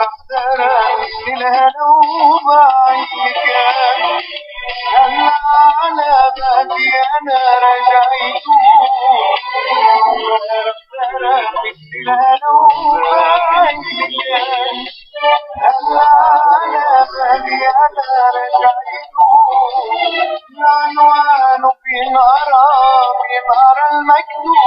مثل هالوبة عينك هلا على بالي أنا رجعت مثل هالوبة عينك هلا على بالي أنا رجعت العنوان بنار المكتوب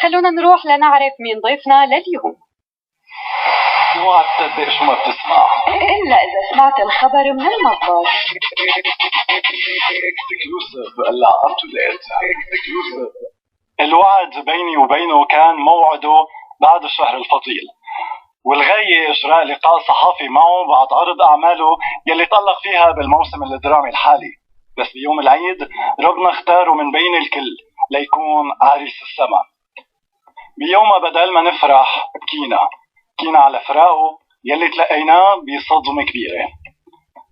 خلونا نروح لنعرف مين ضيفنا لليوم. اوعى تصدق شو ما بتسمع إلا إذا سمعت الخبر من المصدر. اكسكلوسيف لا اب تو ديت اكسكلوسيف. الوعد بيني وبينه كان موعده بعد الشهر الفضيل، والغاية إجراء لقاء صحافي معه بعد عرض أعماله يلي تألق فيها بالموسم الدرامي الحالي. بس بيوم العيد ربنا اختاره من بين الكل ليكون عريس السما. بيوم بدل ما نفرح بكينا على فراقه يلي تلقيناه بصدمة كبيرة.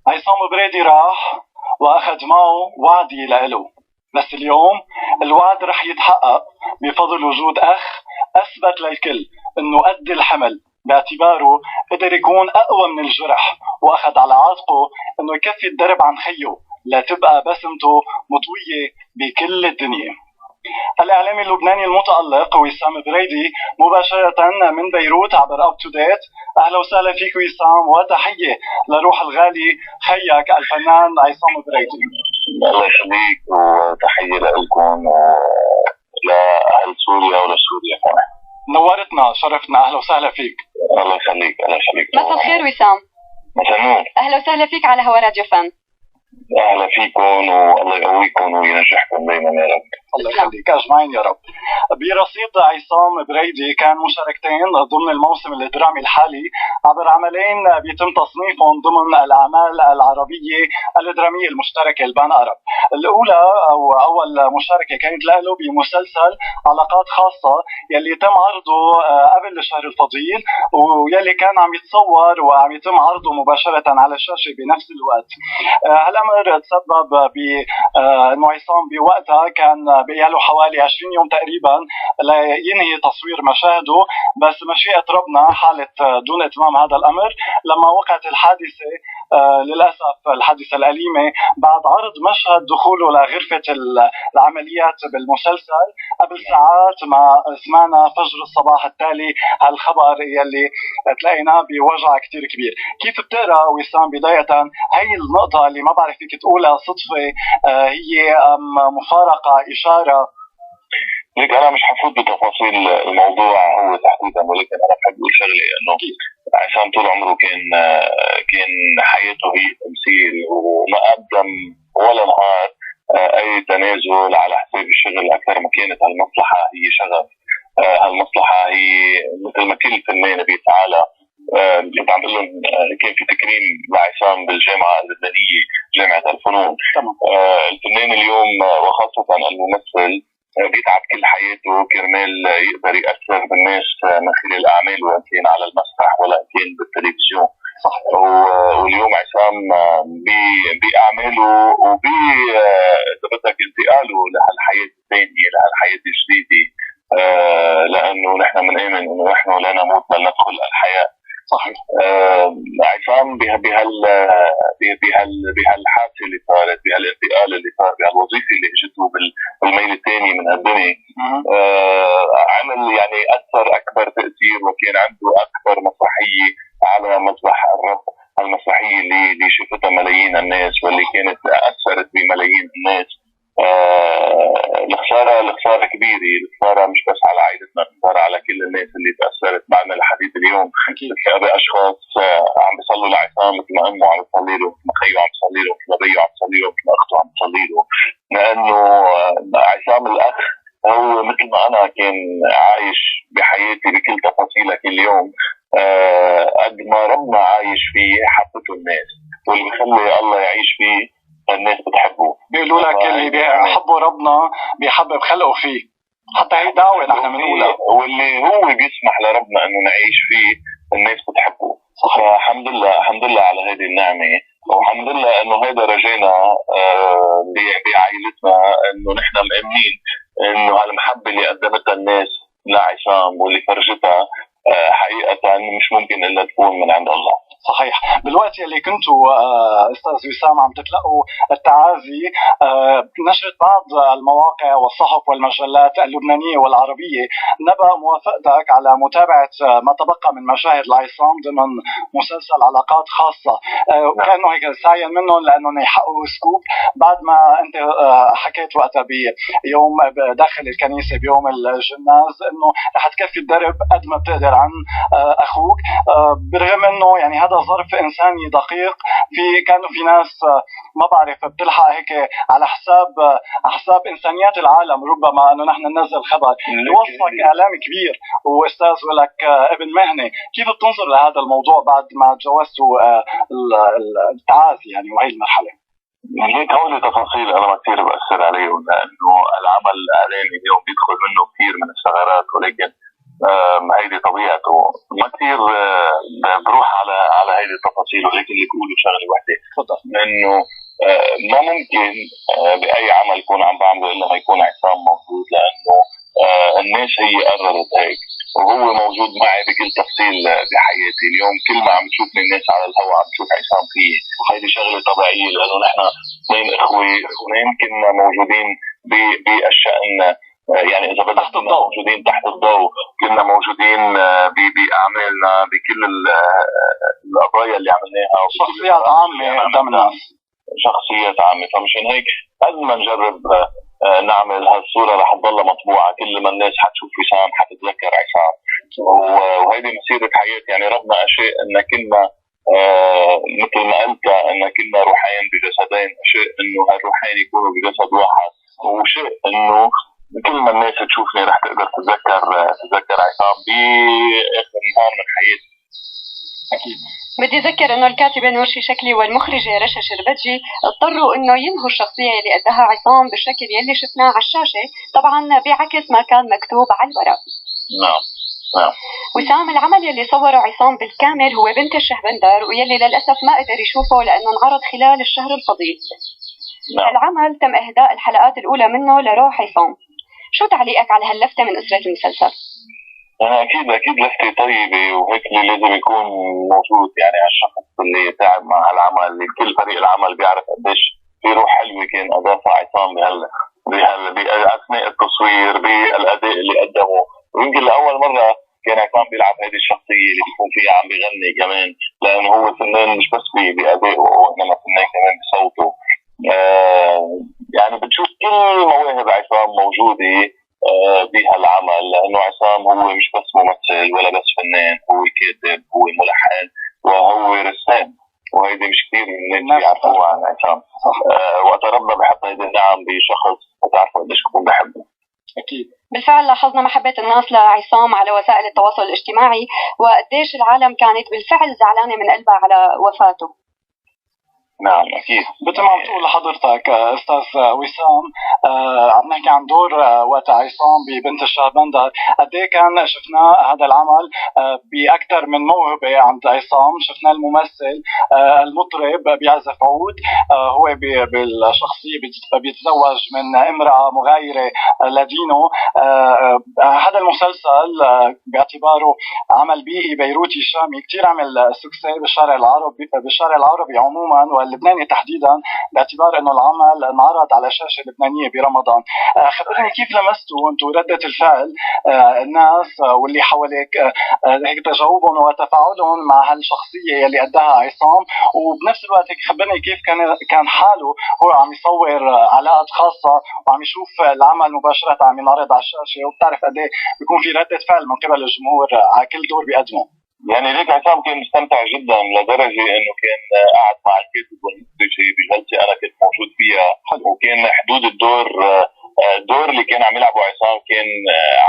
عصام بريدي راح وأخذ معه وعدي لإله، بس اليوم الوعد رح يتحقق بفضل وجود أخ أثبت للكل إنه قد الحمل، باعتباره قدر يكون أقوى من الجرح، وأخذ على عاتقه إنه يكفي الدرب عن خيه لتبقى بسمته مطوية بكل الدنيا. الإعلامي اللبناني المتألق وسام بريدي مباشرة من بيروت عبر أب تو ديت. أهلا وسهلا فيك وسام، وتحية لروح الغالي خيك الفنان عصام بريدي. الله يخليك، وتحية لكم ولأهل سوريا ولسوريا كمان. نورتنا شرفتنا، أهلا وسهلا فيك. الله يخليك الله يخليك. مساء الخير وسام. مساء النور. أهلا وسهلا فيك على هوا راديو فن. أهلا فيكم والله يقويكم وينجحكم دايما يا رب. الله يخليك أجمعين يا رب. برصيد عصام بريدي كان مشاركتين ضمن الموسم الدرامي الحالي عبر عملين بيتم تصنيفهم ضمن الأعمال العربية الدرامية المشتركة البان عرب. الأولى أو أول مشاركة كانت له بمسلسل علاقات خاصة يلي تم عرضه قبل الشهر الفضيل، ويلي كان عم يتصور وعم يتم عرضه مباشرة على الشاشة بنفس الوقت. هالأمر تسبب بأنه عصام بوقتها كان بقياله حوالي 20 يوم تقريبا لينهي تصوير مشاهده، بس مشيئة ربنا حالت دون اتمام هذا الأمر لما وقعت الحادثة، للأسف الحادثة الأليمة بعد عرض مشهد دخوله لغرفة العمليات بالمسلسل قبل ساعات ما سمعنا فجر الصباح التالي هالخبر يلي تلاقيناه بوجع كتير كبير. كيف بتقرأ وسام بداية هاي النقطة اللي ما بعرف فيك تقولها صدفة هي مفارقة إشارة؟ ليك أنا مش حفوت بتفاصيل الموضوع هو تحديدا، ولكن أنا بحب أقول شغلة إنه عصام طول عمره كان حياته هي تمثيل، وما قدم ولا نهار أي تنازل على حساب الشغل أكثر ما كانت هالمصلحة هي شغف. هالمصلحة هي مثل ما كل فنان بيتعالى. كنت عم بقول لهم كان في تكريم لعصام بالجامعة اللبنانية جامعة الفنون. الفنان اليوم وخاصة الممثل بيتعب كل حياته كرمال يقدر يأثر بالناس من خلال أعماله، وإن كان على المسرح ولا إن كان بالتلفزيون. صح. واليوم عصام بأعماله إذا بدك انتقاله لهالحياة الثانية لهالحياة الجديدة، لأنه نحن بنآمن إنه نحن لا نموت بل ندخل الحياة. صحيح. عصام بهالحادثة اللي صارت، بهالانتقال اللي صار، بهالوظيفة اللي اجته بالميل الثاني من الدنيا، عمل يعني أثر أكبر تأثير، وكان عنده أكبر مسرحية على مسرح الرب، المسرحية اللي شفتها ملايين الناس واللي كانت أثرت بملايين الناس. الخسارة كبيرة، الخسارة مش بس على عائلتنا، الخسارة على كل الناس اللي تأثرت. بعدنا الحديث اليوم بأشخاص عم بيصلوا لعصام مثل ما أمه عم تصلي له، مثل ما خيه عم تصلي له، مثل ما بيه عم تصلي له، مثل ما أخته عم تصلي له، لأنه عصام الأخ هو مثل ما أنا كان عايش بحياتي بكل تفاصيلها كل يوم، قد ما ربنا عايش فيه حبته الناس. واللي بيخلي الله يعيش فيه الناس بتحبه. بيقولوا لك اللي بيحبوا ربنا بيحبب خلقه فيه، حتى هي دعوة نحن بنقولها، واللي هو بيسمح لربنا انه نعيش فيه الناس بتحبه. الحمد لله، الحمد لله على هذه النعمة، والحمد لله انه هذا رجينا بعائلتنا، انه نحن مؤمنين انه هالمحبة اللي قدمتها الناس لعصام واللي فرجتها حقيقة مش ممكن الا تكون من عند الله. صحيح. بالوقت اللي كنتوا استاذ وسام عم تتلقوا التعازي، نشرت بعض المواقع والصحف والمجلات اللبنانيه والعربيه نبأ موافقتك على متابعه ما تبقى من مشاهد العصام ضمن مسلسل علاقات خاصه، وكانه هيك سعيا منهم لانهم يحققوا سكوب بعد ما انت حكيت وقتها بيوم داخل الكنيسه بيوم الجناز انه رح تكفي الدرب قد ما بتقدر عن اخوك، برغم انه يعني هذا ظرف انساني دقيق. كانوا في ناس ما بعرف بتلحق هيك على حساب انسانيات العالم، ربما انه نحن ننزل خبر يوصفك اعلام كبير واستاذ ولك ابن مهنه، كيف بتنظر لهذا الموضوع بعد ما تجاوزتوا التعازي يعني وهي المرحله؟ هيك هول تفاصيل انا ما كثير بأثر عليهم، لانه العمل الاعلامي اليوم بيدخل منه كثير من الثغرات، ولكن هيدي طبيعته ما كثير بروح على هيدي التفاصيل. ولكن اللي بقوله شغله وحده، انه ما ممكن باي عمل يكون عم بعمله الا ما يكون عصام موجود، لانه الناس هي قررت هيك، وهو موجود معي بكل تفصيل بحياتي. اليوم كل ما عم تشوف من الناس على الهواء عم تشوف عصام فيه، هيدي شغله طبيعيه، لانه نحن اثنين اخوه كنا موجودين بالشأن، يعني اذا بدنا كنا موجودين تحت الضوء، كنا موجودين باعمالنا بكل القضايا اللي عملناها، شخصيات عامه قدام الناس، شخصيات عامه. فمشان هيك قد ما نجرب نعمل هالصوره رح تضلها مطبوعه، كل ما الناس حتشوف وسام حتتذكر عصام، وهيدي مسيره حياه. يعني ربنا اشياء ان كنا مثل ما قلت ان كنا روحين بجسدين، اشياء انه هالروحين يكونوا بجسد واحد، وشيء انه كل ما الناس تشوفني رح تقدر تتذكر عصام باخر نهار من حياتي. أكيد. بدي أذكر إنه الكاتبة نورشي شكلي والمخرجة رشا شربتجي اضطروا إنه ينهوا الشخصية اللي أداها عصام بالشكل يلي شفناه على الشاشة، طبعا بعكس ما كان مكتوب على الورق. نعم. وسام، العمل يلي صوره عصام بالكامل هو بنت الشهبندر، ويلي للأسف ما قدر يشوفه لأنه انعرض خلال الشهر الفضيل. نعم. العمل تم إهداء الحلقات الأولى منه لروح عصام. شو تعليقك على هاللفتة من أسرة المسلسل؟ أنا أكيد لفتة طيبة، وهيك اللي لازم يكون موجود يعني على الشخص اللي تعب مع هالعمل. اللي كل فريق العمل بيعرف قديش في روح حلوة كان أضافها عصام بأثناء التصوير، بالأداء اللي قدمه. ويمكن لأول مرة كان عصام بيلعب هذه الشخصية اللي بيكون فيها عم بيغني كمان، لأنه هو فنان مش بس بأدائه وإنما فنان كمان بصوته. يعني بتشوف كل مواهب عصام موجودة بهالعمل، لأنه عصام هو مش بس ممثل ولا بس فنان، هو كاتب، هو ملحن، وهو رسام، وهيدي مش كثير من الناس بيعرفوها عن عصام. وقت ربنا بحط هيدي النعم بشخص بتعرفوا قديش بكون بحبه. أكيد. بالفعل لاحظنا محبة الناس لعصام على وسائل التواصل الاجتماعي، وقديش العالم كانت بالفعل زعلانة من قلبها على وفاته. نعم أكيد. مثل ما عم تقول لحضرتك أستاذ وسام، عم نحكي عن دور وقت عصام ببنت الشهبندر، قد ايه كان شفنا هذا العمل بأكثر من موهبة عند عصام. شفنا الممثل المطرب بيعزف عود، هو بالشخصية بيتزوج من امرأة مغايرة لدينه. هذا المسلسل باعتباره عمل بيئي بيروتي شامي كتير عمل سكسي بالشارع العربي عموما واللبناني تحديدا، باعتبار انه العمل انعرض على الشاشه اللبنانيه برمضان. خبرني كيف لمستوا انتم ردة الفعل الناس واللي حواليك، هيك تجاوبهم وتفاعلهم مع هالشخصيه اللي اداها عصام، وبنفس الوقت هيك خبرني كيف كان حاله هو عم يصور علاقات خاصه وعم يشوف العمل مباشره عم ينعرض على الشاشه، وبتعرف قد ايه بيكون في ردة فعل من قبل الجمهور على كل دور بيقدمه. يعني ليك عصام كان مستمتع جدا لدرجه انه كان قاعد مع الكاتب والمخرج بجلسه انا كنت موجود فيها، وكان حدود الدور اللي كان عم يلعبه عصام كان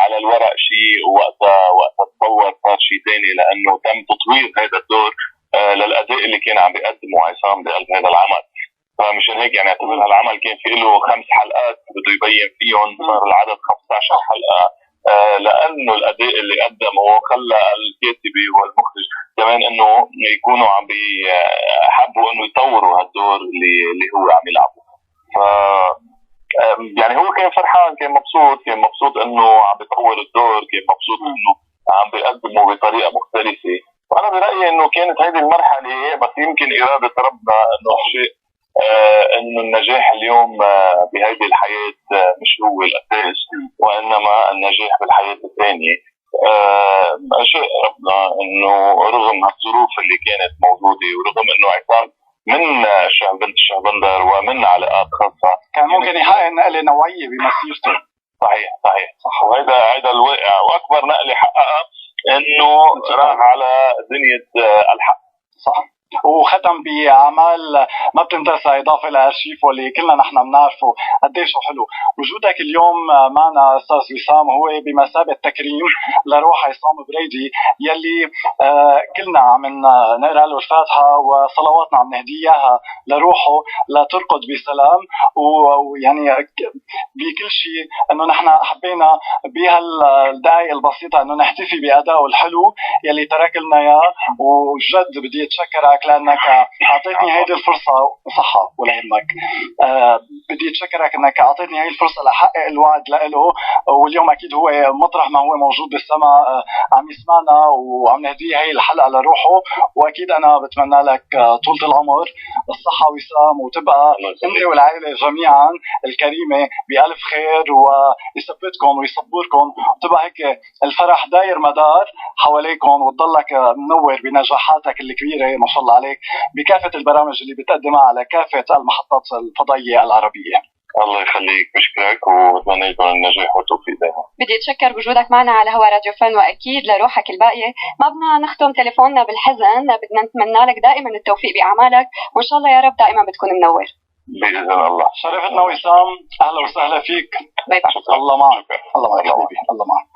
على الورق شيء، ووقتها تصور صار شيء ثاني، لانه تم تطوير هذا الدور للاداء اللي كان عم بيقدمه عصام بقلب هذا العمل. فمشان هيك يعني اعتبر هالعمل كان في له 5 حلقات بده يبين فيهم، صار العدد 15 حلقه. لانه الاداء اللي قدمه خلى الكاتبه والمخرج كمان انه يكونوا عم بيحبوا انه يطوروا هالدور اللي هو عم يلعبه. ف يعني هو كان فرحان، كان مبسوط انه عم بيطور الدور، كان مبسوط انه عم بيقدمه بطريقه مختلفه. وانا برايي انه كانت هذه المرحله بس يمكن اراده ربنا انه شيء انه النجاح اليوم بهذه الحياه مش هو الاساس، وانما النجاح بالحياه الثانيه. شيء ربنا انه رغم الظروف اللي كانت موجوده، ورغم انه عصام من بنت الشهبندر ومن علاقات خاصه كان ممكن يحقق نقله نوعيه بمسيرته. صح. وهذا الواقع، واكبر نقله حققها انه راح على دنيا الحق. صح. وختم بأعمال ما بتنتسى إضافة لأرشيف واللي كلنا نحن بنعرفه قديش حلو. وجودك اليوم معنا أستاذ وسام هو بمثابة تكريم لروح عصام بريدي يلي كلنا عم نقرأ له الفاتحة وصلواتنا عم نهديها لروحه لترقد بسلام. ويعني بكل شيء أنه نحن حبينا بهالدقائق البسيطة أنه نحتفي بأدائه الحلو يلي ترك لنا إياه. وجد بدي أتشكرك لأنك أعطيتني هيدي الفرصة. صحة ولا يهمك. بدي أتشكرك أنك أعطيتني هاي الفرصة لحقق الوعد له. واليوم أكيد هو مطرح ما هو موجود بالسماء عم يسمعنا وعم نهديه هاي الحلقة لروحه. وأكيد أنا بتمنى لك طولة العمر، الصحة وسام، وتبقى أنت والعائلة جميعا الكريمة بألف خير ويثبتكم ويصبركم، وتبقى هيك الفرح داير مدار حواليكم، وتضلك منور بنجاحاتك الكبيرة ما شاء الله عليك بكافة البرامج اللي بتقدمها على كافة المحطات الفضائية العربية. الله يخليك، بشكرك وبتمنى لكم النجاح والتوفيق دائما. بدي اتشكر بوجودك معنا على هوا راديو فن، واكيد لروحك الباقيه ما بدنا نختم تليفوننا بالحزن، بدنا نتمنى لك دائما التوفيق باعمالك، وان شاء الله يا رب دائما بتكون منور باذن الله. شرفتنا وسام، اهلا وسهلا فيك. باي باي. الله معك. الله معك حبيبي. الله معك.